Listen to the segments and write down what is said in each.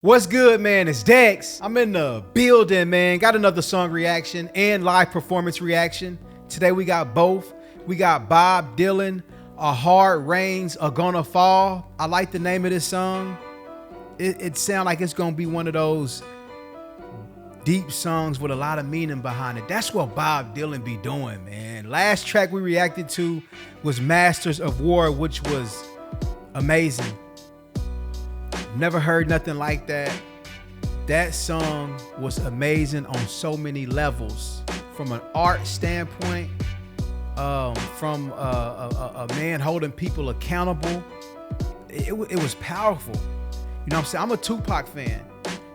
What's good, man? It's Dex. I'm in the building, man. Got another song reaction and live performance reaction. Today we got both. We got Bob Dylan, A Hard Rains Are Gonna Fall. I like the name of this song. It sounds like it's gonna be one of those deep songs with a lot of meaning behind it. That's what Bob Dylan be doing, man. Last track we reacted to was Masters of War, which was amazing. Never heard nothing like that. That song was amazing on so many levels. From an art standpoint, from a man holding people accountable. It was powerful. You know what I'm saying? I'm a Tupac fan.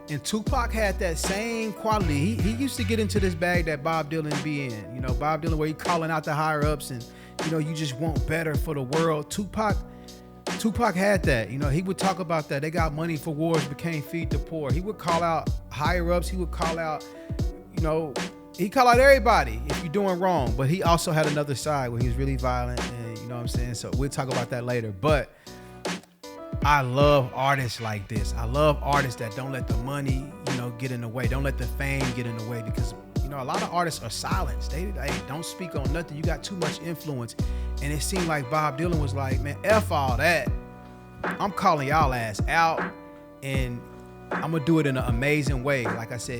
And Tupac had that same quality. He used to get into this bag that Bob Dylan be in. You know, Bob Dylan where he calling out the higher ups and, you know, you just want better for the world. Tupac had that. You know, he would talk about that. They got money for wars but can't feed the poor. He would call out higher ups. He would call out, you know, he call out everybody if you're doing wrong. But he also had another side where he was really violent, and you know what I'm saying? So we'll talk about that later. But I love artists like this. I love artists that don't let the money, you know, get in the way. Don't let the fame get in the way, because, you know, a lot of artists are silenced. They don't speak on nothing. You got too much influence. And it seemed like Bob Dylan was like, man, F all that. I'm calling y'all ass out, and I'm gonna do it in an amazing way. Like I said,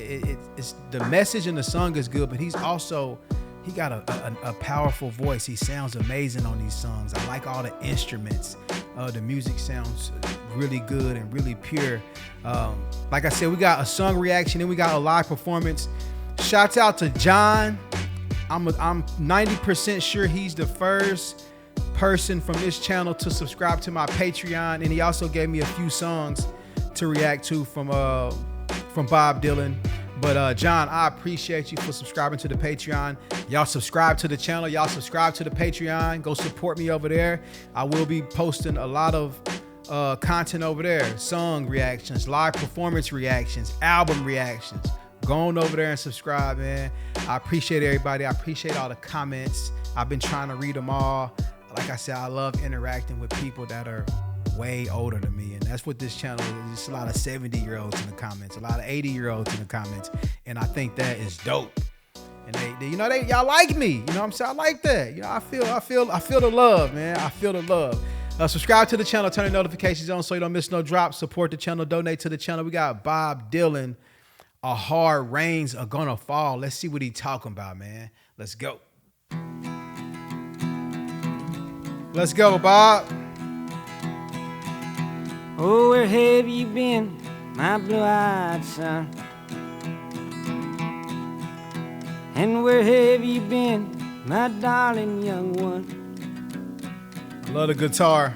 it's the message in the song is good, but he got a powerful voice. He sounds amazing on these songs. I like all the instruments. The music sounds really good and really pure. Like I said, we got a song reaction and we got a live performance. Shouts out to John. I'm 90% sure he's the first person from this channel to subscribe to my Patreon, and he also gave me a few songs to react to from Bob Dylan. But John, I appreciate you for subscribing to the Patreon. Y'all subscribe to the channel. Y'all subscribe to the Patreon. Go support me over there. I will be posting a lot of content over there. Song reactions, live performance reactions, album reactions. Go on over there and subscribe, man. I appreciate everybody. I appreciate all the comments. I've been trying to read them all. Like I said, I love interacting with people that are way older than me, and that's what this channel is. Just a lot of 70-year-olds in the comments, a lot of 80-year-olds in the comments, and I think that is dope. And they you know, y'all like me. You know what I'm saying? I like that. You know, I feel the love, man. I feel the love. Subscribe to the channel, turn the notifications on so you don't miss no drops. Support the channel, donate to the channel. We got Bob Dylan, A Hard Rains Are Gonna Fall. Let's see what he talking about, man. Let's go. Let's go, Bob. Oh, where have you been, my blue-eyed son? And where have you been, my darling young one? I love the guitar.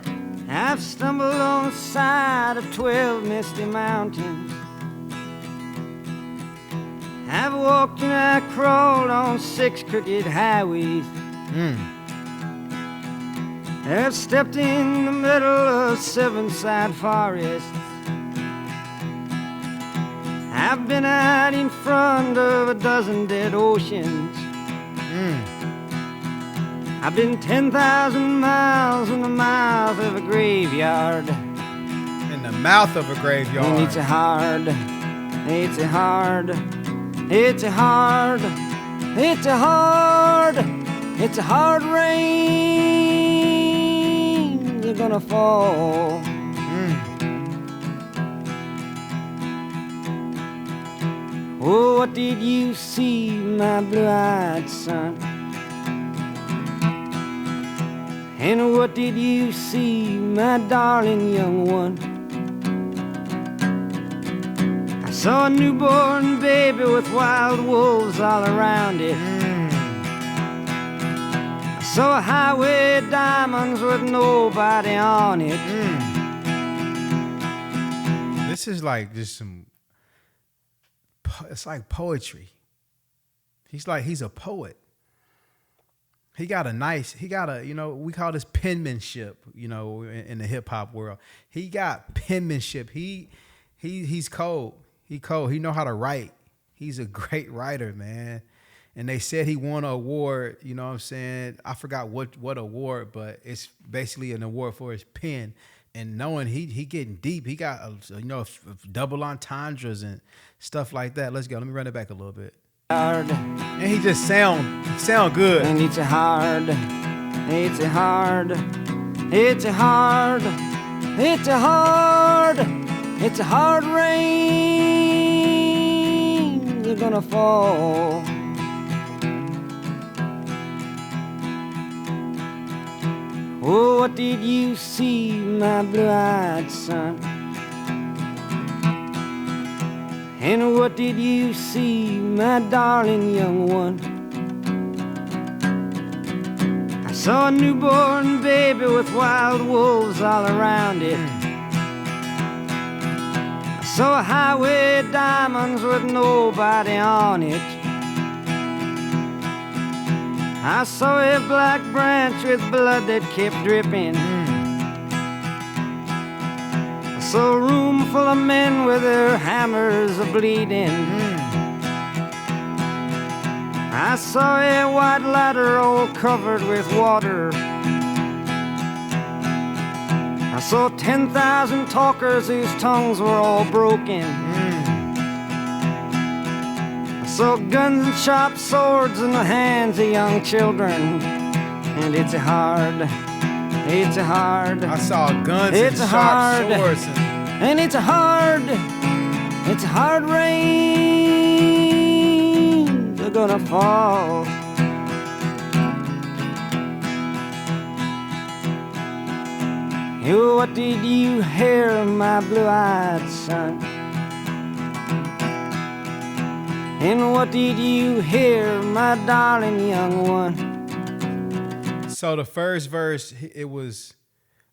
I've stumbled on the side of 12 misty mountains. I've walked and I crawled on 6 crooked highways. I've stepped in the middle of 7 sad forests. I've been out in front of a dozen dead oceans. I've been 10,000 miles in the mouth of a graveyard. In the mouth of a graveyard. And it's a hard rain you're gonna fall. Oh, what did you see, my blue-eyed son? And what did you see, my darling young one? I saw a newborn baby with wild wolves all around it. I saw a highway of diamonds with nobody on it. This is like just some, it's like poetry. He's a poet. He got a, you know, we call this penmanship, you know, in the hip hop world. He got penmanship. He's cold. He know how to write. He's a great writer, man. And they said he won an award, you know what I'm saying? I forgot what award, but it's basically an award for his pen. and knowing he getting deep, he got double entendres and stuff like that. Let's go. Let me run it back a little bit. Hard. And he just sound good. And it's a hard, it's a hard, it's a hard, it's a hard, it's a hard rain. You're gonna fall. Oh, what did you see, my blue-eyed son? And what did you see, my darling young one? I saw a newborn baby with wild wolves all around it. I saw a highway of diamonds with nobody on it. I saw a black branch with blood that kept dripping. I saw a room full of men with their hammers a-bleeding. I saw a white ladder all covered with water. I saw 10,000 talkers whose tongues were all broken. I saw guns and sharp swords in the hands of young children. And it's a hard, it's a hard. I saw guns it's and a sharp hard, swords. And it's a hard rain. They're gonna fall. Oh, what did you hear, my blue-eyed son? And what did you hear, my darling young one? So the first verse, it was,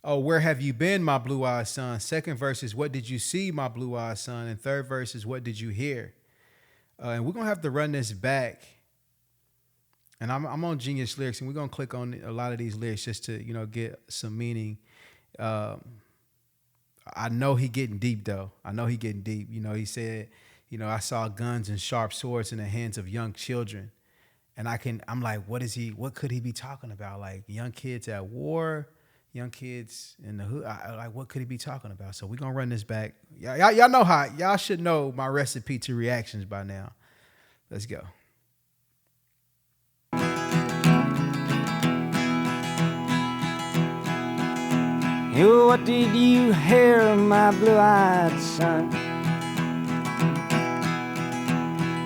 oh, where have you been, my blue-eyed son? Second verse is, what did you see, my blue-eyed son? And third verse is, what did you hear? And we're going to have to run this back. And I'm on Genius Lyrics, and we're going to click on a lot of these lyrics just to, get some meaning. I know he getting deep, though. I know he getting deep. He said, I saw guns and sharp swords in the hands of young children. And I'm like, what could he be talking about? Like young kids at war, young kids in the hood. Like, what could he be talking about? So we're going to run this back. Y'all know y'all should know my recipe to reactions by now. Let's go. Oh, what did you hear, my blue-eyed son?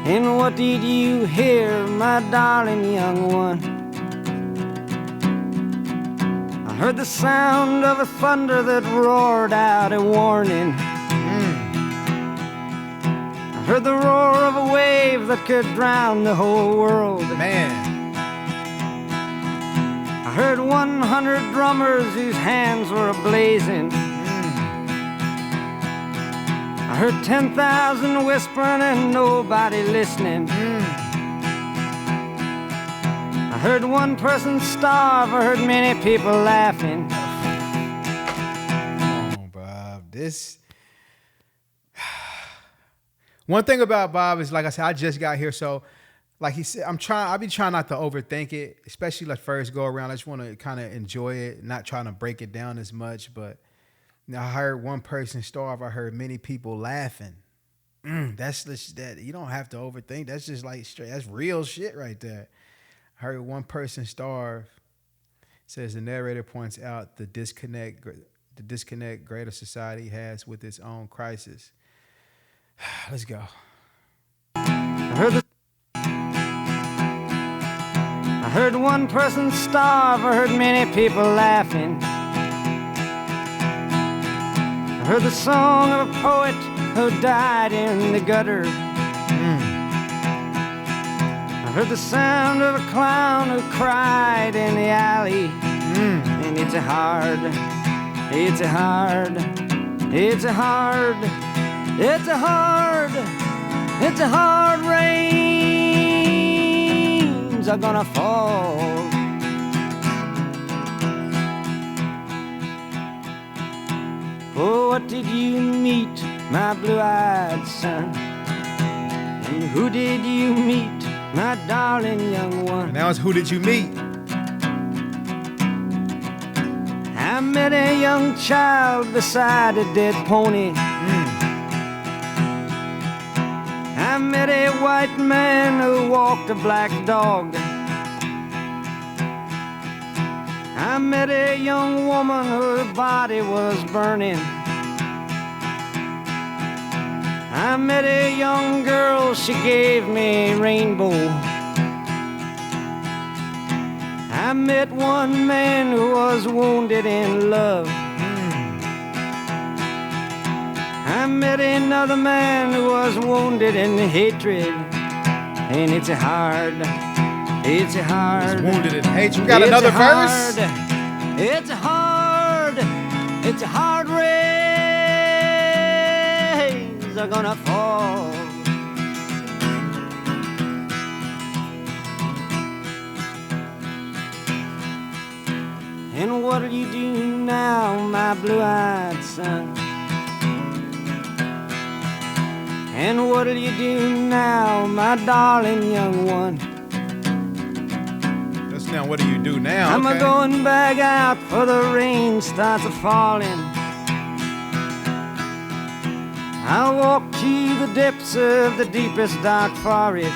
And what did you hear, my darling young one? I heard the sound of a thunder that roared out a warning. I heard the roar of a wave that could drown the whole world. Man. I heard 100 drummers whose hands were ablazing. I heard 10,000 whispering and nobody listening. I heard one person starve. I heard many people laughing. Come on, Bob. This. One thing about Bob is, like I said, I just got here, so like he said, I'll be trying not to overthink it, especially like first go around. I just want to kind of enjoy it, not trying to break it down as much. But I heard one person starve. I heard many people laughing. That's that. You don't have to overthink. That's just like straight. That's real shit right there. I heard one person starve. Says the narrator points out the disconnect greater society has with its own crisis. Let's go. I heard one person starve. I heard many people laughing. I heard the song of a poet who died in the gutter. I heard the sound of a clown who cried in the alley. And it's a hard, it's a hard, it's a hard, it's a hard, it's a hard rains are gonna fall. Oh, what did you meet, my blue-eyed son? And who did you meet, my darling young one? And now it's who did you meet? How I met a young child beside a dead pony. I met a white man who walked a black dog. I met a young woman whose body was burning. I met a young girl, she gave me a rainbow. I met one man who was wounded in love. I met another man who was wounded in hatred. And it's a hard, He's wounded in hatred. We got another verse. It's a hard rains are gonna fall. And what'll you do now, my blue-eyed son? And what'll you do now, my darling young one? That's now, what do you do now? I'm a-going back out for the rain starts a-falling. I'll walk to the depths of the deepest dark forest,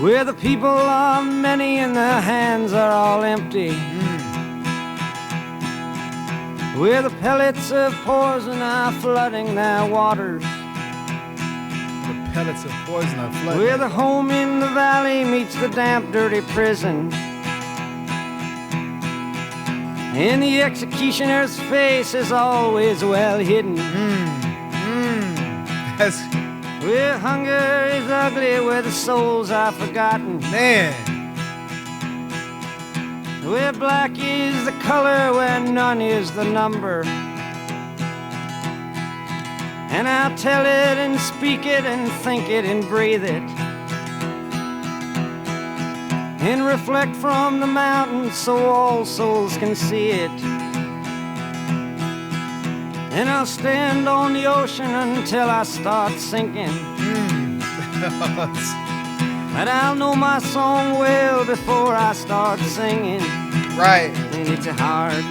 where the people are many and their hands are all empty, where the pellets of poison are flooding their waters, pellets of poison are flooding, where the home in the valley meets the damp, dirty prison, and the executioner's face is always well hidden. Where hunger is ugly, where the souls are forgotten. Man. Where black is the color, where none is the number. And I'll tell it and speak it and think it and breathe it, and reflect from the mountains so all souls can see it. And I'll stand on the ocean until I start sinking. But I'll know my song well before I start singing. Right. And it's a hard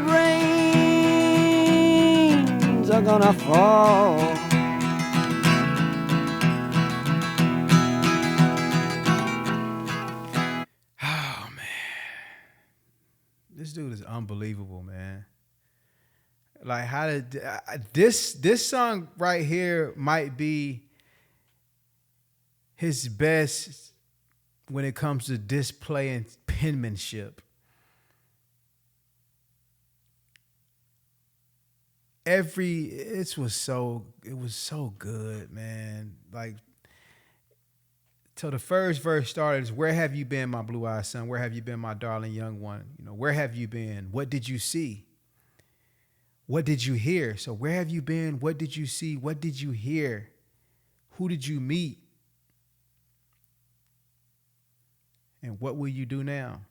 rains are gonna fall. This dude is unbelievable, man. Like, how did this song right here might be his best when it comes to displaying penmanship. It was so good, man. Like, till the first verse started is, where have you been, my blue-eyed son? Where have you been, my darling young one? You know, where have you been? What did you see? What did you hear? So where have you been? What did you see? What did you hear? Who did you meet? And what will you do now?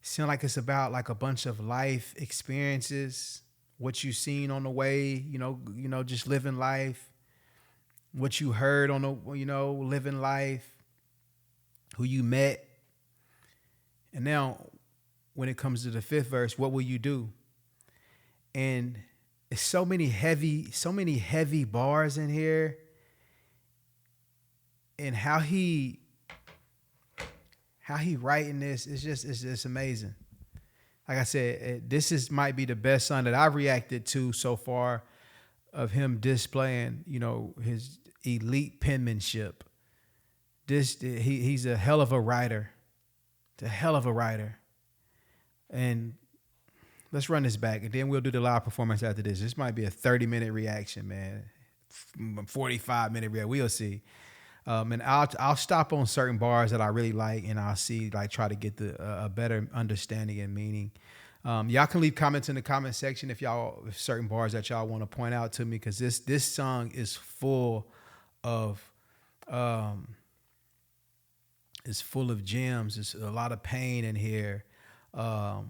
Sound like it's about like a bunch of life experiences, what you seen on the way, you know, just living life, what you heard on the, living life, who you met. And now when it comes to the fifth verse, what will you do? And it's so many heavy bars in here, and how he writing this is just amazing. Like I said, might be the best song that I've reacted to so far of him displaying, his elite penmanship. He's a hell of a writer. It's a hell of a writer. And let's run this back, and then we'll do the live performance after this. This might be a 30-minute reaction, man. 45-minute reaction. We'll see. And I'll stop on certain bars that I really like, and I'll see, like, try to get a better understanding and meaning. Y'all can leave comments in the comment section if certain bars that y'all want to point out to me, because this song is full of gems. There's a lot of pain in here. A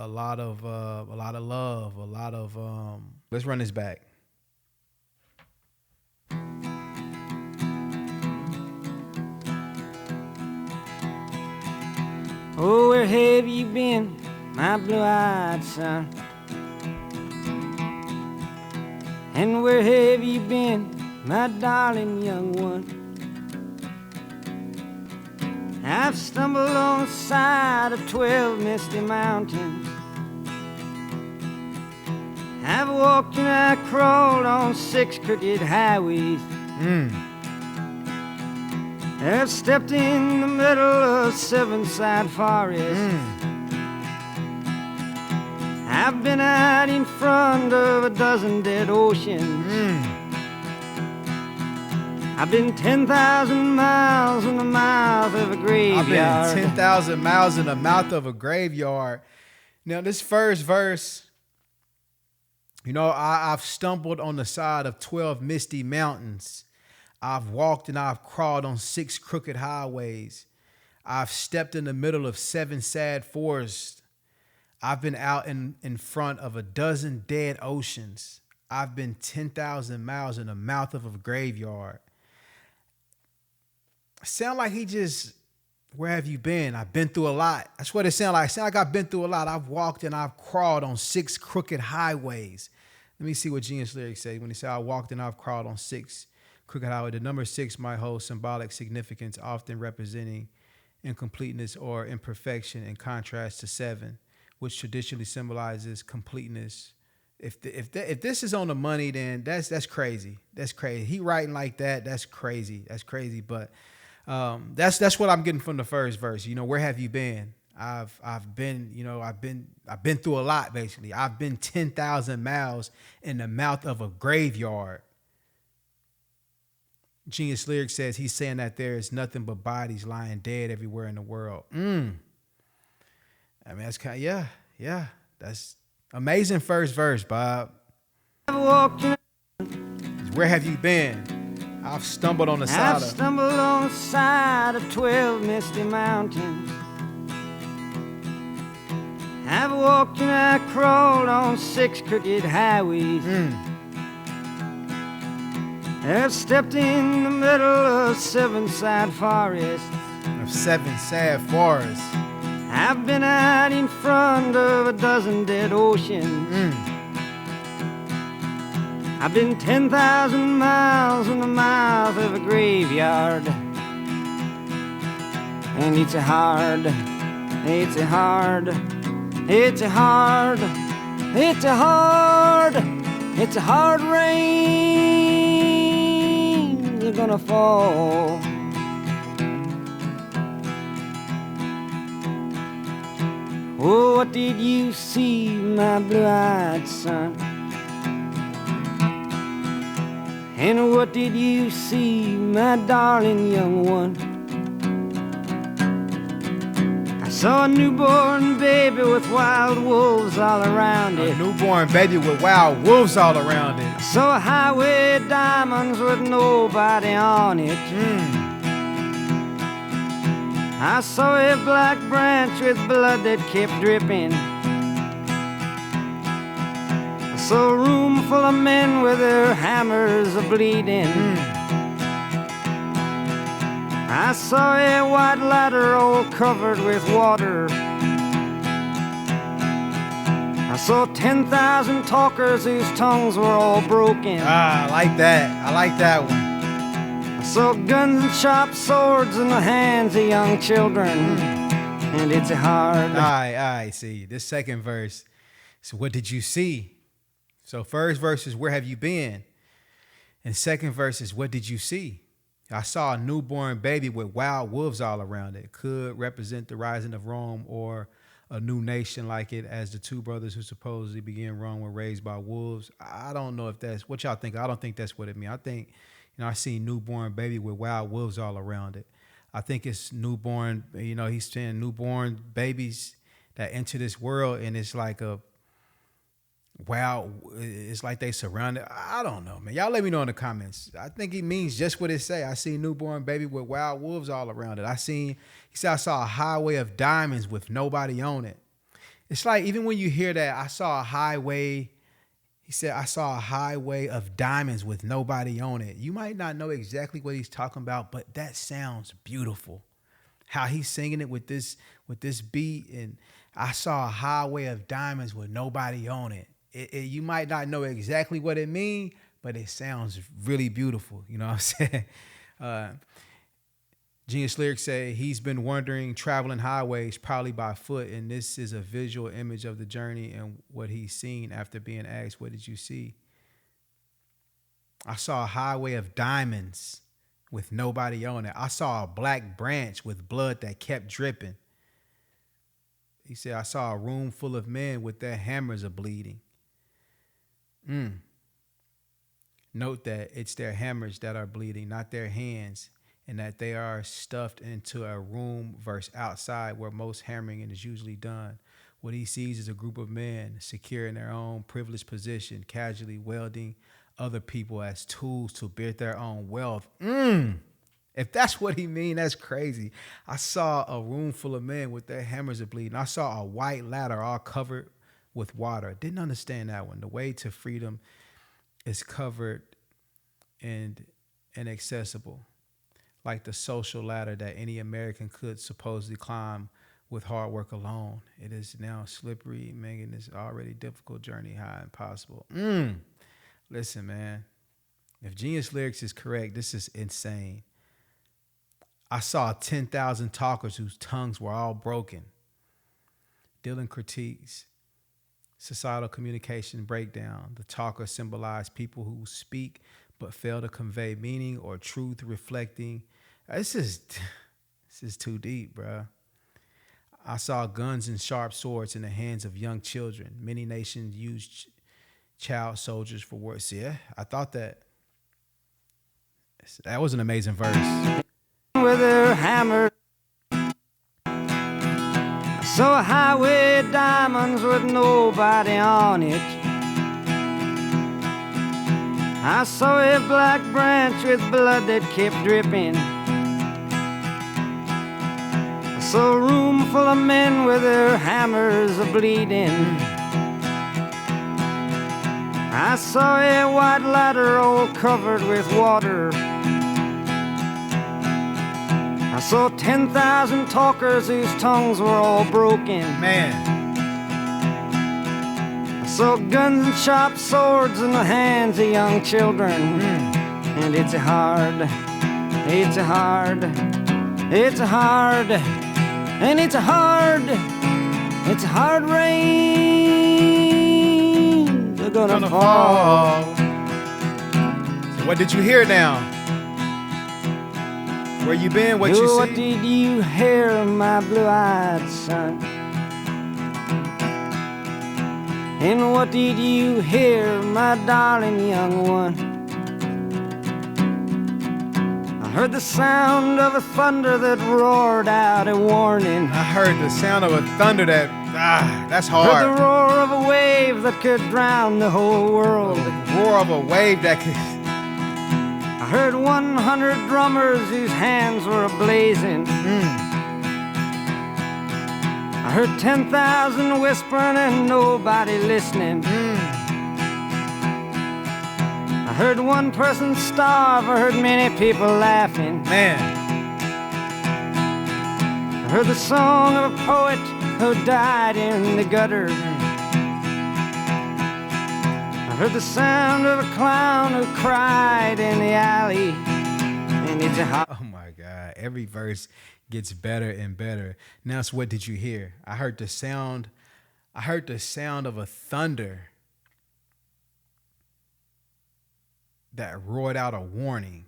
lot of love, a lot of let's run this back. Oh, where have you been, my blue-eyed son? And where have you been, my darling young one? I've stumbled on the side of 12 misty mountains. I've walked and I crawled on 6 crooked highways. I've stepped in the middle of 7 sad forests. I've been out in front of a dozen dead oceans. I've been 10,000 miles in the mouth of a graveyard. I've been 10,000 miles in the mouth of a graveyard. Now, this first verse, you know, I've stumbled on the side of 12 misty mountains. I've walked and I've crawled on 6 crooked highways. I've stepped in the middle of 7 sad forests. I've been out in front of a dozen dead oceans. I've been 10,000 miles in the mouth of a graveyard. Sound like he just, where have you been? I've been through a lot. That's what it sounds like. It sounds like I've been through a lot. I've walked and I've crawled on 6 crooked highways. Let me see what Genius Lyrics say when he said, I walked and I've crawled on 6 crooked highways. The number 6 might hold symbolic significance, often representing incompleteness or imperfection in contrast to 7, which traditionally symbolizes completeness. If this is on the money, then that's crazy. That's crazy. He writing like that. That's crazy. That's crazy. But that's what I'm getting from the first verse. You know, where have you been? I've been through a lot, basically. I've been 10,000 miles in the mouth of a graveyard. Genius Lyrics says he's saying that there is nothing but bodies lying dead everywhere in the world. I mean, that's kind of, yeah. That's amazing first verse, Bob. Where have you been? I've stumbled on the side I've stumbled on the side of 12 misty mountains. I've walked and I crawled on 6 crooked highways. I've stepped in the middle of 7 sad forests. Of 7 sad forests. I've been out in front of a dozen dead oceans. I've been 10,000 miles in the mouth of a graveyard. And it's a hard rain you're gonna fall. Oh, what did you see, my blue-eyed son? And what did you see, my darling young one? I saw a newborn baby with wild wolves all around it. A newborn baby with wild wolves all around it. I saw a highway of diamonds with nobody on it. I saw a black branch with blood that kept dripping. I saw a room full of men with their hammers a-bleeding. I saw a white ladder all covered with water. I saw 10,000 talkers whose tongues were all broken. I like that. I like that one. I saw guns and sharp swords in the hands of young children. And it's a hard... All right, see. This second verse. So what did you see? So first verse is, where have you been? And second verse is, what did you see? I saw a newborn baby with wild wolves all around it. Could represent the rising of Rome or a new nation like it, as the 2 brothers who supposedly began Rome were raised by wolves. I don't know if that's what y'all think. I don't think that's what it means. I think, I see newborn baby with wild wolves all around it. I think it's newborn, he's saying newborn babies that enter this world, and it's like it's like they surrounded. I don't know, man. Y'all let me know in the comments. I think he means just what it say. I see newborn baby with wild wolves all around it. He said, I saw a highway of diamonds with nobody on it. It's like, even when you hear that, I saw a highway. He said, I saw a highway of diamonds with nobody on it. You might not know exactly what he's talking about, but that sounds beautiful. how he's singing it with this beat, and I saw a highway of diamonds with nobody on it. You might not know exactly what it means, but it sounds really beautiful. You know what I'm saying? Genius Lyrics say he's been wandering, traveling highways, probably by foot, and this is a visual image of the journey and what he's seen after being asked, "What did you see?" I saw a highway of diamonds with nobody on it. I saw a black branch with blood that kept dripping. He said, I saw a room full of men with their hammers bleeding. Note that it's their hammers that are bleeding, not their hands, and that they are stuffed into a room versus outside where most hammering is usually done. What he sees is a group of men secure in their own privileged position, casually wielding other people as tools to build their own wealth. If that's what he mean, that's crazy. I saw a room full of men with their hammers bleeding. I saw a white ladder all covered with water. Didn't understand that one. The way to freedom is covered and inaccessible, like the social ladder that any American could supposedly climb with hard work alone. It is now slippery, making this already difficult journey high and impossible. Listen, man, if Genius Lyrics is correct, this is insane. I saw 10,000 talkers whose tongues were all broken. Dylan critiques societal communication breakdown. The talker symbolized people who speak but fail to convey meaning or truth, reflecting. This is too deep, bro. I saw guns and sharp swords in the hands of young children. Many nations use child soldiers for wars. Yeah, I thought that was an amazing verse. With their hammer, I saw a highway of diamonds with nobody on it. I saw a black branch with blood that kept dripping. I saw a room full of men with their hammers bleeding. I saw a white ladder all covered with water. I saw 10,000 talkers whose tongues were all broken. Man. I saw guns and sharp swords in the hands of young children. And it's a hard, and it's a hard rain. They're gonna fall. So what did you hear now? Where you been? What you see? What did you hear, my blue-eyed son? And what did you hear, my darling young one? I heard the sound of a thunder that roared out a warning. I heard the sound of a thunder that's hard. I heard the roar of a wave that could drown the whole world. The roar of a wave that could... I heard 100 drummers whose hands were ablazing. I heard 10,000 whispering and nobody listening. I heard one person starve. I heard many people laughing. Man. I heard the song of a poet who died in the gutter. I heard the sound of a clown who cried in the alley. And it's a hot... Oh my God. Every verse gets better and better. Now, so what did you hear? I heard the sound of a thunder that roared out a warning.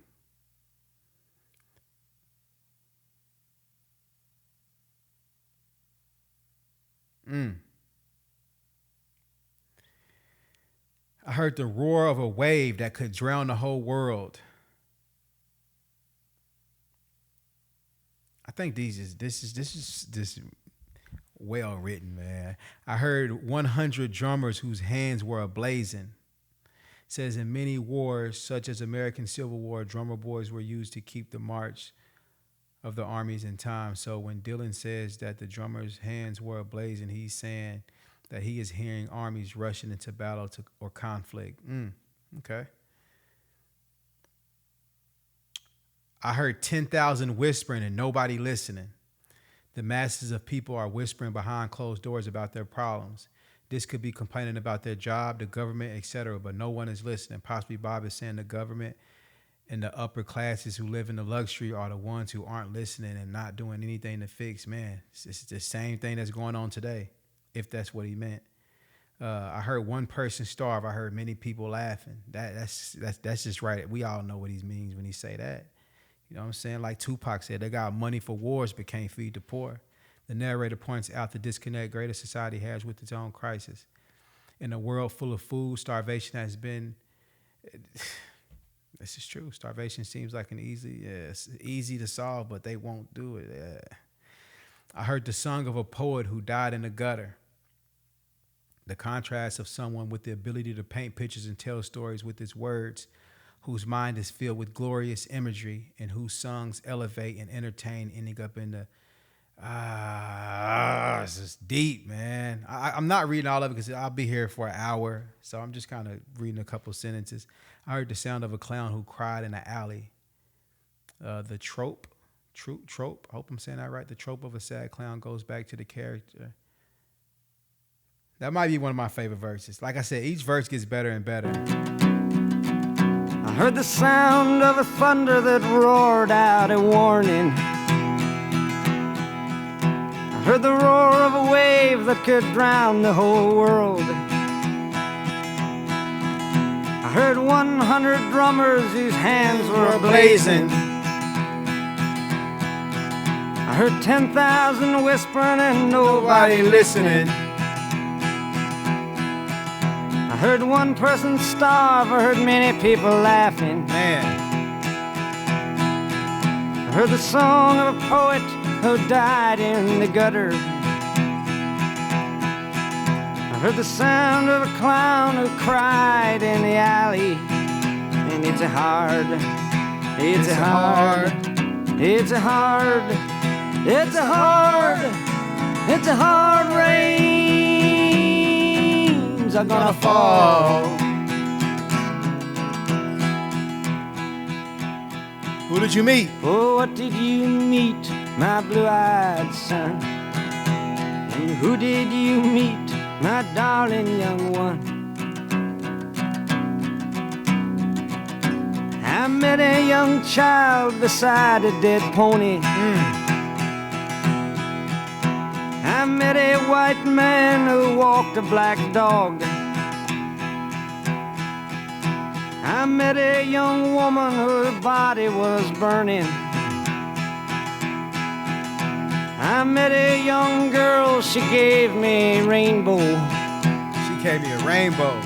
I heard the roar of a wave that could drown the whole world. I think this is well written, man. I heard 100 drummers whose hands were ablazing. It says in many wars, such as American Civil War, drummer boys were used to keep the march of the armies in time. So when Dylan says that the drummer's hands were ablazing, he's saying that he is hearing armies rushing into battle or conflict. Okay. I heard 10,000 whispering and nobody listening. The masses of people are whispering behind closed doors about their problems. This could be complaining about their job, the government, etc., but no one is listening. Possibly Bob is saying the government and the upper classes who live in the luxury are the ones who aren't listening and not doing anything to fix. Man, it's the same thing that's going on today, if that's what he meant. I heard one person starve. I heard many people laughing. That's just right. We all know what he means when he say that. You know what I'm saying? Like Tupac said, they got money for wars but can't feed the poor. The narrator points out the disconnect greater society has with its own crisis. In a world full of food, starvation has been... This is true. Starvation seems like it's easy to solve, but they won't do it. I heard the song of a poet who died in the gutter. The contrast of someone with the ability to paint pictures and tell stories with his words, whose mind is filled with glorious imagery and whose songs elevate and entertain, ending up in the it's just deep, man. I'm not reading all of it because I'll be here for an hour, so I'm just kind of reading a couple sentences. I heard the sound of a clown who cried in an alley. The trope, I hope I'm saying that right. The trope of a sad clown goes back to the character. That might be one of my favorite verses. Like I said, each verse gets better and better. I heard the sound of a thunder that roared out a warning. I heard the roar of a wave that could drown the whole world. I heard 100 drummers whose hands were blazing. I heard 10,000 whispering and nobody listening. I heard one person starve, I heard many people laughing. Man. I heard the song of a poet who died in the gutter. I heard the sound of a clown who cried in the alley. And it's a hard rains are gonna fall. Who did you meet? Oh, what did you meet, my blue-eyed son? And who did you meet, my darling young one? I met a young child beside a dead pony. I met a white man who walked a black dog. I met a young woman whose body was burning. I met a young girl, she gave me a rainbow. She gave me a rainbow.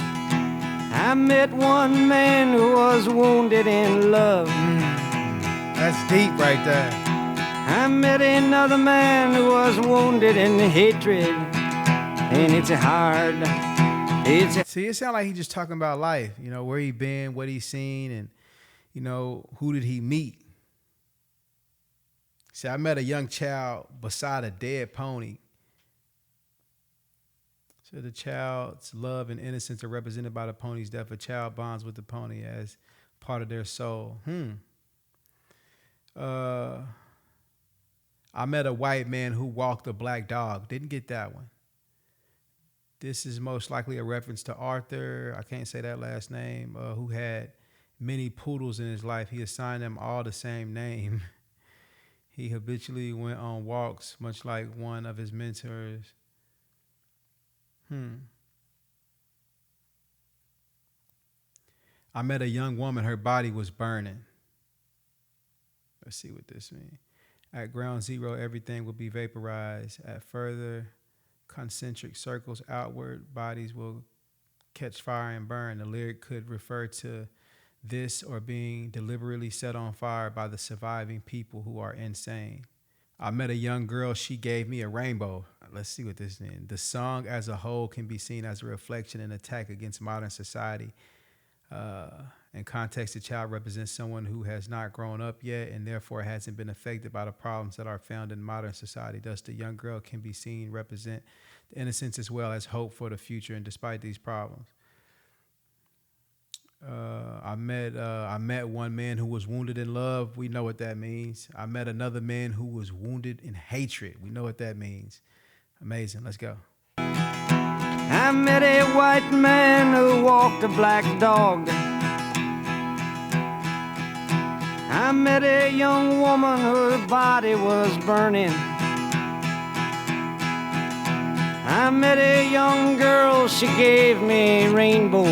I met one man who was wounded in love. That's deep right there. I met another man who was wounded in hatred. And it's hard. See, it sounds like he's just talking about life, you know, where he been, what he's seen, and, you know, who did he meet? See, I met a young child beside a dead pony. So the child's love and innocence are represented by the pony's death. A child bonds with the pony as part of their soul. I met a white man who walked a black dog. Didn't get that one. This is most likely a reference to Arthur, I can't say that last name, who had many poodles in his life. He assigned them all the same name. He habitually went on walks, much like one of his mentors. I met a young woman, her body was burning. Let's see what this means. At ground zero, everything will be vaporized. At further concentric circles outward, bodies will catch fire and burn. The lyric could refer to this or being deliberately set on fire by the surviving people who are insane. I met a young girl, she gave me a rainbow. Let's see what this means. The song as a whole can be seen as a reflection and attack against modern society. In context, the child represents someone who has not grown up yet and therefore hasn't been affected by the problems that are found in modern society. Thus, the young girl can be seen represent the innocence as well as hope for the future and despite these problems. I met one man who was wounded in love. We know what that means. I met another man who was wounded in hatred. We know what that means. Amazing. Let's go. I met a white man who walked a black dog. I met a young woman whose body was burning. I met a young girl, she gave me a rainbow.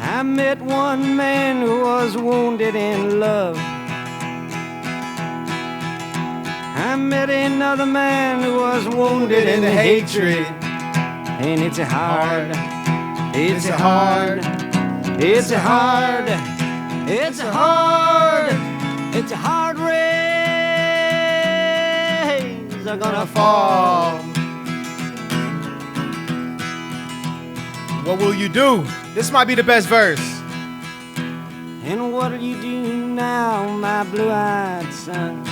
I met one man who was wounded in love. I met another man who was wounded in hatred. And it's a hard, it's a hard, it's a hard, it's a hard, it's a hard rays are gonna fall. What will you do? This might be the best verse. And what'll you do now, my blue-eyed son?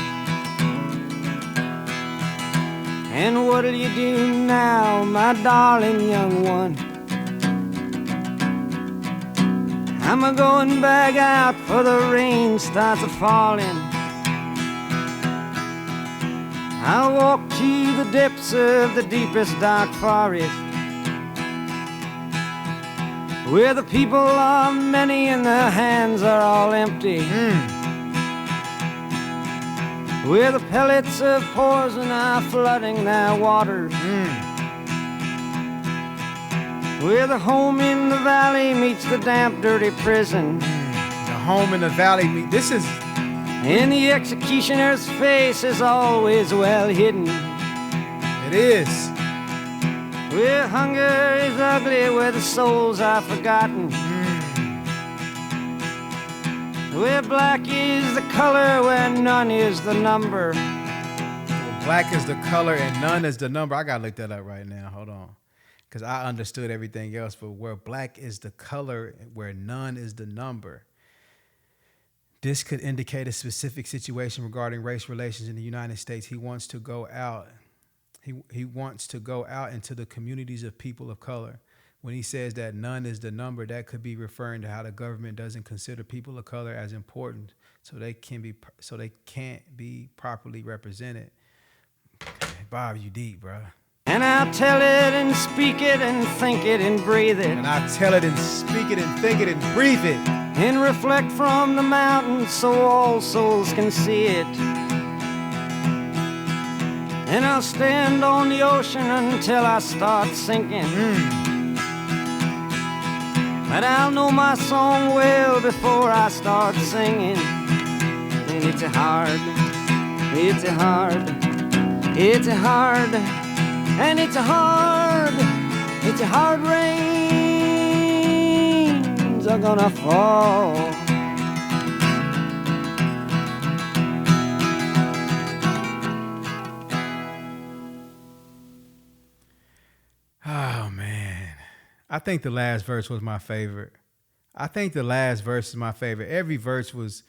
And what'll you do now, my darling young one? I'm a-going back out for the rain starts a-falling. I'll walk to the depths of the deepest dark forest, where the people are many and their hands are all empty. Where the pellets of poison are flooding their waters. Where the home in the valley meets the damp, dirty prison. The home in the valley this is... And the executioner's face is always well hidden. It is. Where hunger is ugly, where the souls are forgotten. Where black is the color, where none is the number. Black is the color and none is the number. I gotta look that up right now. Hold on. Because I understood everything else, but where black is the color, where none is the number. This could indicate a specific situation regarding race relations in the United States. He wants to go out. He wants to go out into the communities of people of color. When he says that none is the number, that could be referring to how the government doesn't consider people of color as important, so they can't be properly represented. Bob, you deep, bro. And I'll tell it and speak it and think it and breathe it. And I'll tell it and speak it and think it and breathe it. And reflect from the mountains so all souls can see it. And I'll stand on the ocean until I start sinking. But I'll know my song well before I start singing. And it's a hard, it's a hard, it's a hard, and it's a hard rains are gonna fall. Oh man, I think the last verse was my favorite. Every verse was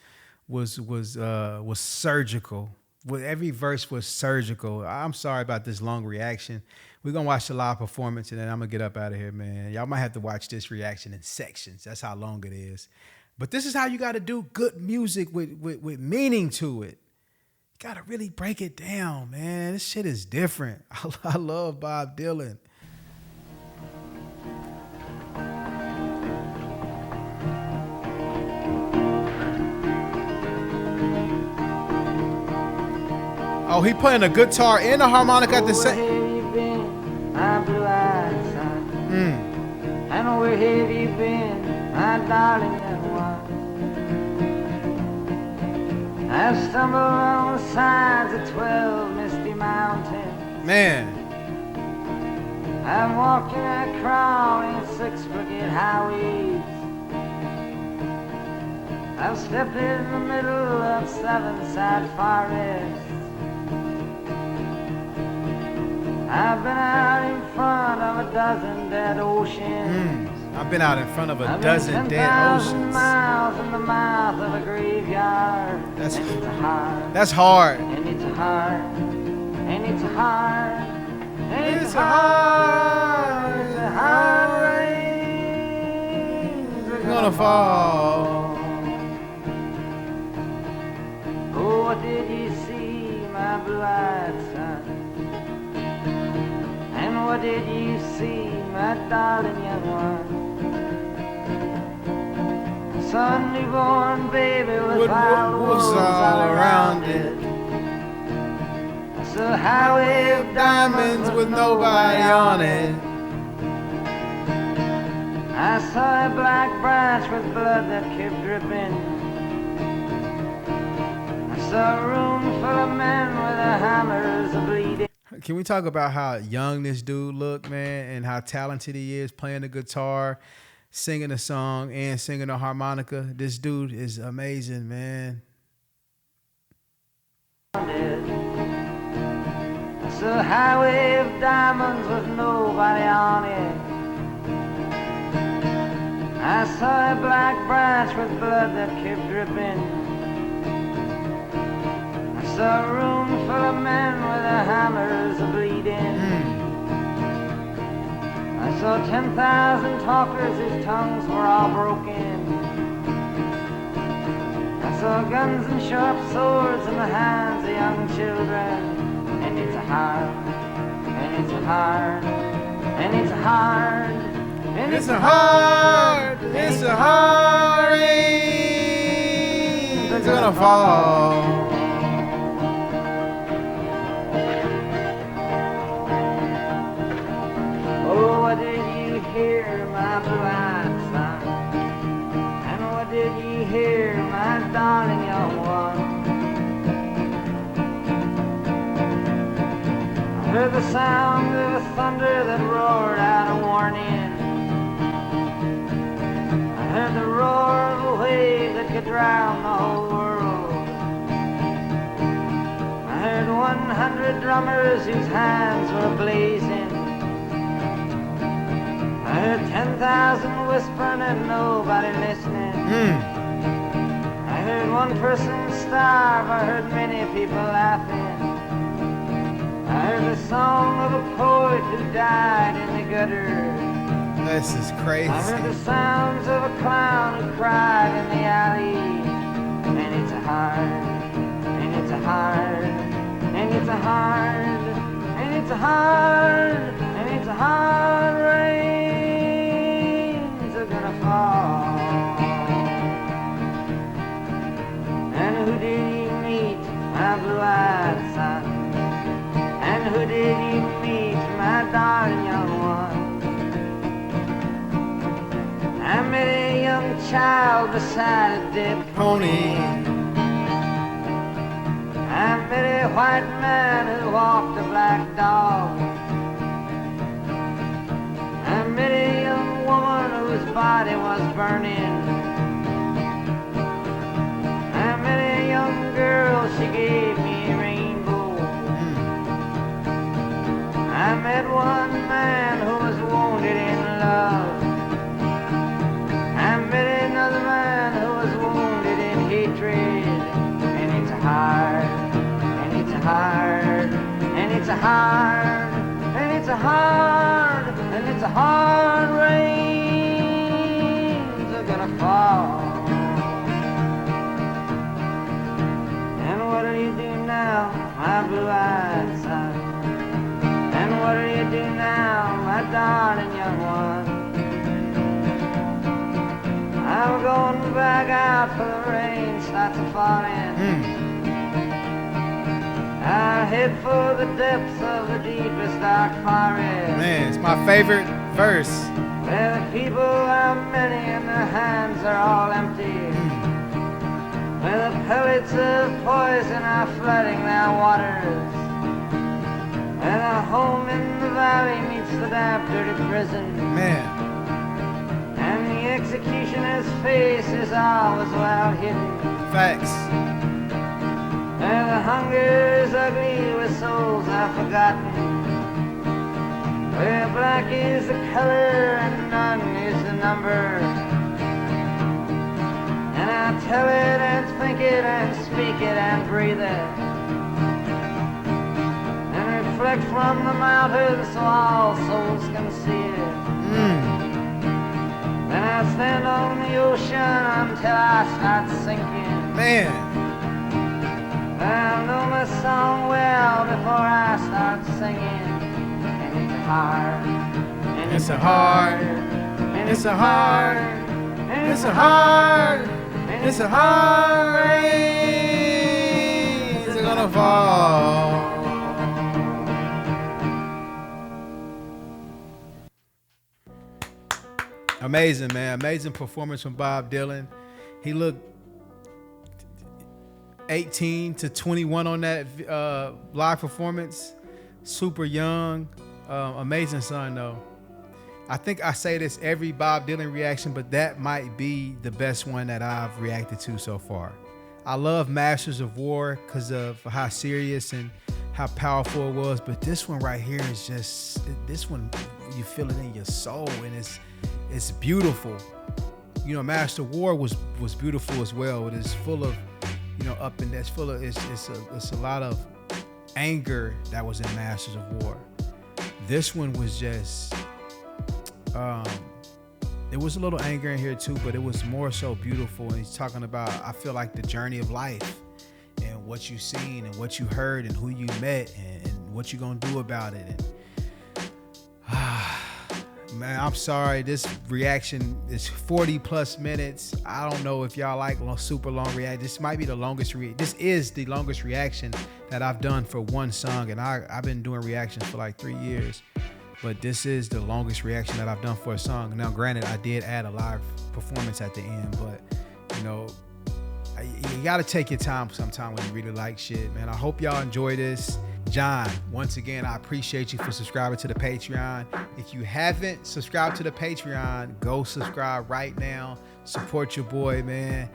surgical. Every verse was surgical. I'm sorry about this long reaction. We're gonna watch the live performance and then I'm gonna get up out of here, man. Y'all might have to watch this reaction in sections. That's how long it is. But this is how you gotta do good music with meaning to it. You gotta really break it down, man. This shit is different. I love Bob Dylan. Oh, he playing a guitar and a harmonica at the same. Where have you been, my blue-eyed son? And where have you been, my darling young one? I stumbled on the sides of 12 misty mountains. Man. I'm walking and crawling 6 crooked highways. I've stepped in the middle of 7 sad forests. I've been out in front of a dozen dead oceans. I've been out in front of a I've dozen been dead 10,000 oceans. miles in the mouth of a graveyard. That's and it's a hard. That's hard. And it's a hard. And it's a hard. And It's a hard. It's a hard rain. gonna fall. Oh, what did you see, my blue-eyed son? And what did you see, my darling young one? I saw a newborn baby with wild wolves all around it. I saw a highway of diamonds with nobody on it. I saw a black branch with blood that kept dripping. I saw a room full of men with their hammers a-bleeding. Can we talk about how young this dude look, man, and how talented he is playing the guitar, singing a song, and singing a harmonica? This dude is amazing, man. I saw a highway of diamonds with nobody on it. I saw a black branch with blood that kept dripping. I saw a room full of men with their hammers a-bleeding. I saw 10,000 talkers whose tongues were all broken. I saw guns and sharp swords in the hands of young children. And it's a hard, and it's a hard, and it's a hard, and it's a hard, it's a hard rain's gonna fall. Oh, what did you hear, my blue-eyed son? And what did you hear, my darling young one? I heard the sound of a thunder that roared out a warning. I heard the roar of a wave that could drown the whole world. I heard 100 drummers whose hands were blazing. I heard 10,000 whispering and nobody listening. I heard one person starve. I heard many people laughing. I heard the song of a poet who died in the gutter. This is crazy. I heard the sounds of a clown who cried in the alley. And it's a hard, and it's a hard, and it's a hard, and it's a hard, and it's a hard rain's gonna fall. And who did you meet, my blue-eyed son? And who did you meet, my darling young one? I met a young child beside a dead pony. I met a white man who walked a black dog. I met a young woman whose body was burning. I met a young girl, she gave me a rainbow. I met one man who was wounded in love. I met another man who was wounded in hatred. And it's a hard, and it's a hard, and it's a hard, and it's a hard, and it's a hard rain's gonna fall. And what do you do now, my blue-eyed son? And what do you do now, my darling young one? I'm going back out for the rain starts falling. I head for the depths of the deepest dark forest. Man, it's my favorite verse. Where the people are many and their hands are all empty. Where the pellets of poison are flooding their waters. Where the home in the valley meets the damp, dirty prison. Man. And the executioner's face is always well hidden. Facts. Where the hunger is ugly, where souls are forgotten. Where black is the color and none is the number. And I tell it and think it and speak it and breathe it. And reflect from the mountain so all souls can see it. And I stand on the ocean until I start sinking. Man. I know my song well before I start singing. And it's hard. And It's a hard. And It's a hard. And It's a hard. It's a hard rain. It's gonna fall. Amazing, man. Amazing performance from Bob Dylan. He looked 18 to 21 on that live performance. Super young. Amazing son, though. I think I say this every Bob Dylan reaction, but that might be the best one that I've reacted to so far. I love Masters of War because of how serious and how powerful it was, but this one right here is just, this one, you feel it in your soul, and it's beautiful. You know, Master of War was beautiful as well. It is full of, you know, up and that's full of, it's a lot of anger that was in Masters of War. This one was just, it was a little anger in here too, but it was more so beautiful. And he's talking about, I feel like, the journey of life and what you've seen and what you heard and who you met and what you're gonna do about it. And man, I'm sorry, this reaction is 40 plus minutes. I don't know if y'all like super long react. This might be the longest this is the longest reaction that I've done for one song, and I've been doing reactions for like 3 years. But this is the longest reaction that I've done for a song. Now, granted, I did add a live performance at the end, but you know, you gotta take your time sometime when you really like shit, man. I hope y'all enjoy this. John, once again, I appreciate you for subscribing to the Patreon. If you haven't subscribed to the Patreon, go subscribe right now. Support your boy, man.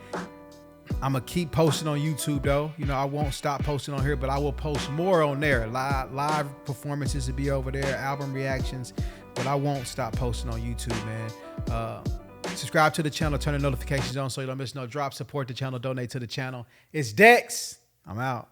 I'm gonna keep posting on YouTube though. You know, I won't stop posting on here, but I will post more on there. Live performances will be over there, album reactions, but I won't stop posting on YouTube, man. Subscribe to the channel, turn the notifications on so you don't miss no drops. Support the channel, donate to the channel. It's Dex. I'm out.